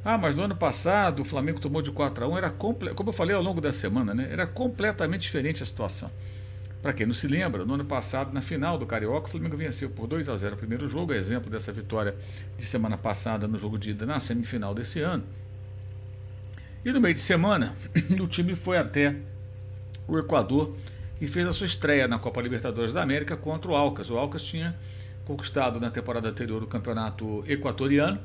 Ah, mas no ano passado o Flamengo tomou de 4-1, como eu falei ao longo da semana, né? Era completamente diferente a situação. Para quem não se lembra, no ano passado, na final do Carioca, o Flamengo venceu por 2-0 o primeiro jogo, exemplo dessa vitória de semana passada no jogo de ida na semifinal desse ano. E no meio de semana, o time foi até o Equador e fez a sua estreia na Copa Libertadores da América contra o Alcas. O Alcas tinha conquistado na temporada anterior o campeonato equatoriano,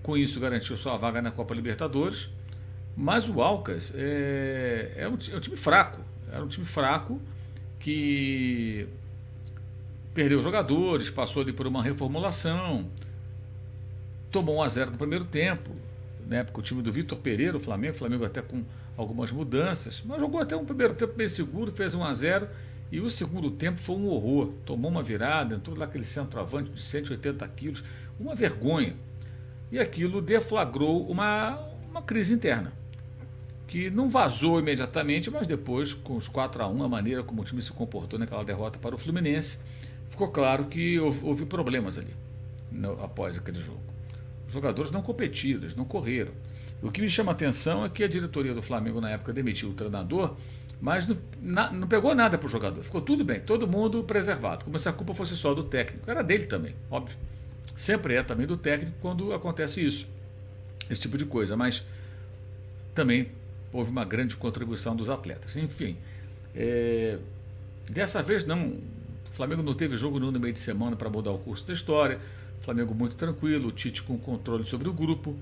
com isso garantiu sua vaga na Copa Libertadores, mas o Alcas é um time fraco, era um time fraco que perdeu jogadores, passou ali por uma reformulação, tomou 1-0 no primeiro tempo, na época o time do Vitor Pereira, o Flamengo até com algumas mudanças, mas jogou até um primeiro tempo bem seguro, fez 1-0 e o segundo tempo foi um horror, tomou uma virada, entrou lá aquele centroavante de 180 quilos, uma vergonha, e aquilo deflagrou uma crise interna, que não vazou imediatamente, mas depois, com os 4-1, a maneira como o time se comportou naquela derrota para o Fluminense, ficou claro que houve problemas ali, após aquele jogo. Os jogadores não competiram, eles não correram. O que me chama a atenção é que a diretoria do Flamengo, na época, demitiu o treinador, mas não pegou nada para o jogador. Ficou tudo bem, todo mundo preservado, como se a culpa fosse só do técnico. Era dele também, óbvio. Sempre é também do técnico quando acontece isso, esse tipo de coisa, mas também houve uma grande contribuição dos atletas. Enfim, dessa vez não. O Flamengo não teve jogo no meio de semana para mudar o curso da história. O Flamengo muito tranquilo, o Tite com controle sobre o grupo,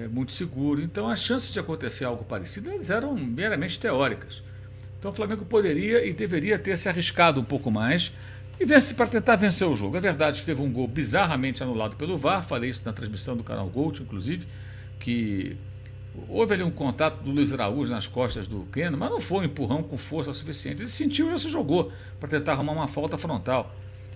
muito seguro. Então as chances de acontecer algo parecido eram meramente teóricas. Então o Flamengo poderia e deveria ter se arriscado um pouco mais e para tentar vencer o jogo. É verdade que teve um gol bizarramente anulado pelo VAR, falei isso na transmissão do canal Gold, inclusive, que houve ali um contato do Luiz Araújo nas costas do Keno, mas não foi um empurrão com força suficiente. Ele sentiu e já se jogou para tentar arrumar uma falta frontal.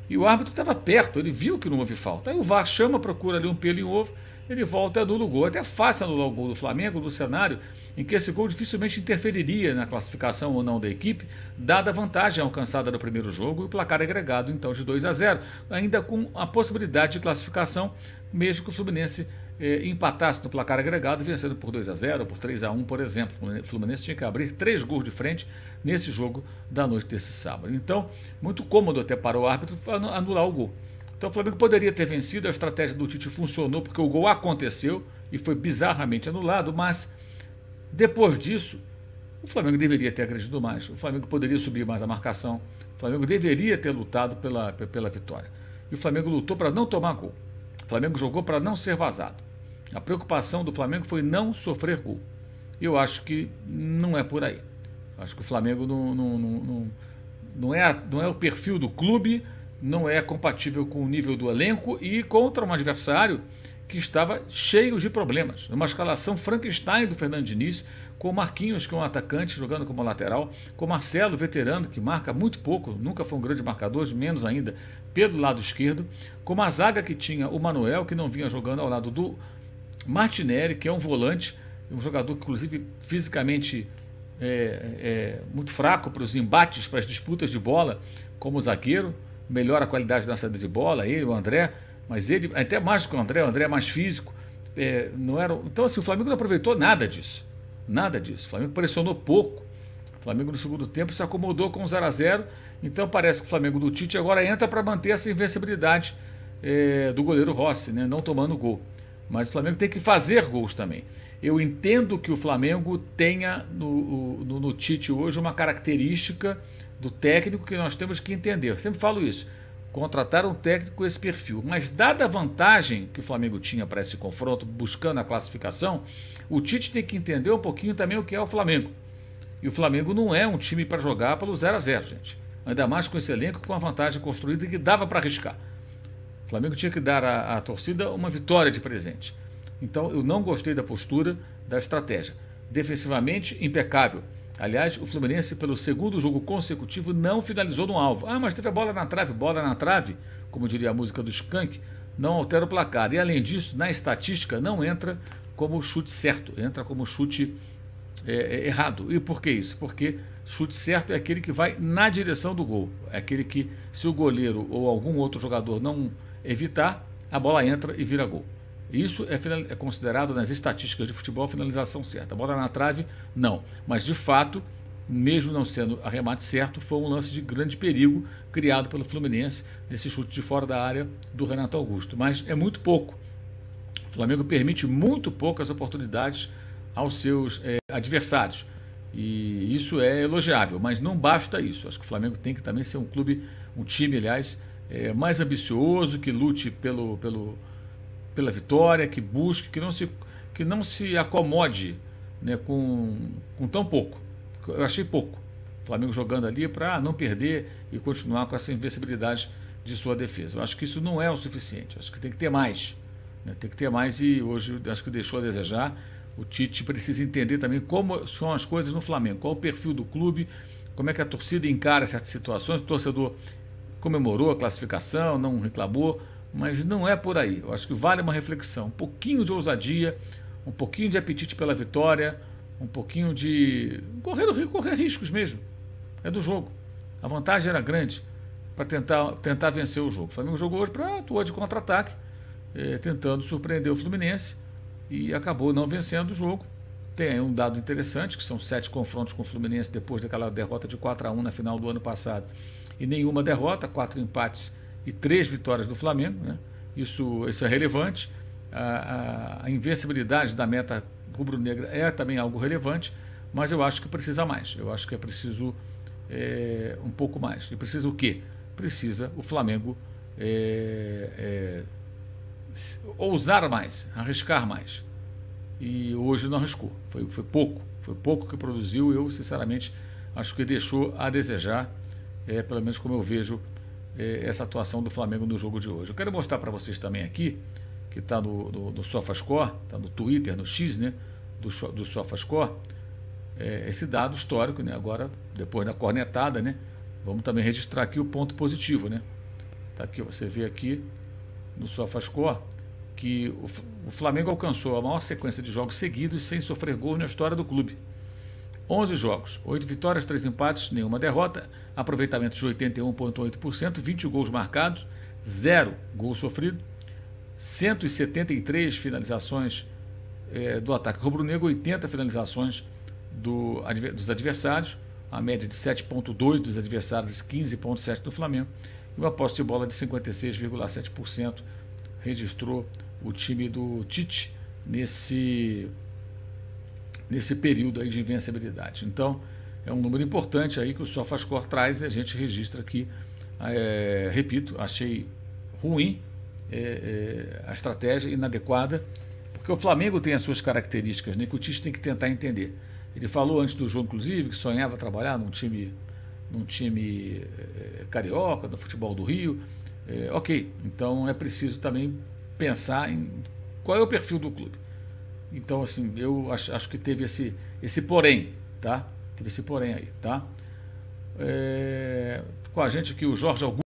E o árbitro estava perto, ele viu que não houve falta. Aí o VAR chama, procura ali um pelo em ovo, ele volta e anula o gol. É até fácil anular o gol do Flamengo no cenário em que esse gol dificilmente interferiria na classificação ou não da equipe, dada a vantagem alcançada no primeiro jogo e o placar agregado então de 2-0, ainda com a possibilidade de classificação, mesmo que o Fluminense empatasse no placar agregado, vencendo por 2-0, por 3-1, por exemplo. O Fluminense tinha que abrir 3 gols de frente nesse jogo da noite desse sábado. Então, muito cômodo até para o árbitro anular o gol. Então o Flamengo poderia ter vencido, a estratégia do Tite funcionou porque o gol aconteceu e foi bizarramente anulado, mas depois disso, o Flamengo deveria ter agredido mais, o Flamengo poderia subir mais a marcação, o Flamengo deveria ter lutado pela vitória. E o Flamengo lutou para não tomar gol. O Flamengo jogou para não ser vazado. A preocupação do Flamengo foi não sofrer gol. Eu acho que não é por aí. Acho que o Flamengo não é o perfil do clube, não é compatível com o nível do elenco e contra um adversário que estava cheio de problemas. Uma escalação Frankenstein do Fernando Diniz, com o Marquinhos, que é um atacante, jogando como lateral, com o Marcelo, veterano, que marca muito pouco, nunca foi um grande marcador, menos ainda pelo lado esquerdo, com uma zaga que tinha o Manuel, que não vinha jogando ao lado do Martinelli, que é um volante, um jogador que inclusive fisicamente muito fraco para os embates, para as disputas de bola, como zagueiro, melhora a qualidade da saída de bola, ele, o André, mas ele, até mais do que o André é mais físico, não era, então assim, o Flamengo não aproveitou nada disso, o Flamengo pressionou pouco, o Flamengo no segundo tempo se acomodou com 0-0, então parece que o Flamengo do Tite agora entra para manter essa invencibilidade do goleiro Rossi, né, não tomando gol, mas o Flamengo tem que fazer gols também. Eu entendo que o Flamengo tenha no Tite hoje uma característica do técnico que nós temos que entender. Eu sempre falo isso. Contratar um técnico com esse perfil. Mas dada a vantagem que o Flamengo tinha para esse confronto, buscando a classificação, o Tite tem que entender um pouquinho também o que é o Flamengo. E o Flamengo não é um time para jogar pelo 0-0, gente. Ainda mais com esse elenco, com a vantagem construída que dava para arriscar. O Flamengo tinha que dar à torcida uma vitória de presente. Então eu não gostei da postura, da estratégia. Defensivamente, impecável. Aliás, o Fluminense, pelo segundo jogo consecutivo, não finalizou no alvo. Ah, mas teve a bola na trave, como diria a música do Skank, não altera o placar. E além disso, na estatística, não entra como chute certo, entra como chute errado. E por que isso? Porque chute certo é aquele que vai na direção do gol. É aquele que, se o goleiro ou algum outro jogador não evitar, a bola entra e vira gol. Isso é considerado nas estatísticas de futebol finalização certa. A bola na trave, não. Mas de fato, mesmo não sendo arremate certo, foi um lance de grande perigo criado pelo Fluminense nesse chute de fora da área do Renato Augusto. Mas é muito pouco. O Flamengo permite muito poucas oportunidades aos seus adversários. E isso é elogiável, mas não basta isso. Acho que o Flamengo tem que também ser um clube, um time, aliás, mais ambicioso, que lute pela vitória, que busque, que não se acomode, né, com tão pouco. Eu achei pouco. O Flamengo jogando ali para não perder e continuar com essa invencibilidade de sua defesa. Eu acho que isso não é o suficiente. Eu acho que tem que ter mais. Né? Tem que ter mais e hoje acho que deixou a desejar. O Tite precisa entender também como são as coisas no Flamengo, qual o perfil do clube, como é que a torcida encara certas situações. O torcedor comemorou a classificação, não reclamou, mas não é por aí. Eu acho que vale uma reflexão, um pouquinho de ousadia, um pouquinho de apetite pela vitória, um pouquinho de correr riscos mesmo. É do jogo. A vantagem era grande para tentar vencer o jogo. O Flamengo jogou hoje para atuar de contra-ataque, tentando surpreender o Fluminense e acabou não vencendo o jogo. Tem aí um dado interessante, que são 7 confrontos com o Fluminense depois daquela derrota de 4-1 na final do ano passado. E nenhuma derrota, 4 empates e 3 vitórias do Flamengo. Né? Isso é relevante. A invencibilidade da meta rubro-negra é também algo relevante, mas eu acho que precisa mais. Eu acho que é preciso um pouco mais. E precisa o quê? Precisa o Flamengo ousar mais, arriscar mais. E hoje não arriscou. Foi pouco que produziu. Eu, sinceramente, acho que deixou a desejar, pelo menos como eu vejo essa atuação do Flamengo no jogo de hoje. Eu quero mostrar para vocês também aqui, que está no SofaScore, está no Twitter, no X, né, do SofaScore, esse dado histórico, né, agora, depois da cornetada, né, vamos também registrar aqui o ponto positivo, né, tá aqui, você vê aqui no SofaScore que o Flamengo alcançou a maior sequência de jogos seguidos sem sofrer gols na história do clube. 11 jogos, 8 vitórias, 3 empates, nenhuma derrota, aproveitamento de 81,8%, 20 gols marcados, 0 gol sofrido, 173 finalizações do ataque rubro-negro, 80 finalizações dos adversários, a média de 7,2 dos adversários, 15,7 do Flamengo, e uma posse de bola de 56,7% registrou o time do Tite nesse período aí de invencibilidade. Então, é um número importante aí que o SofaScore traz e a gente registra aqui. Repito, achei ruim a estratégia, inadequada, porque o Flamengo tem as suas características, né, que o Tite tem que tentar entender. Ele falou antes do jogo, inclusive, que sonhava trabalhar num time carioca, no futebol do Rio. Ok, então é preciso também pensar em qual é o perfil do clube. Então, assim, eu acho que teve esse porém, tá? Teve esse porém aí, tá? Com a gente aqui o Jorge Augusto.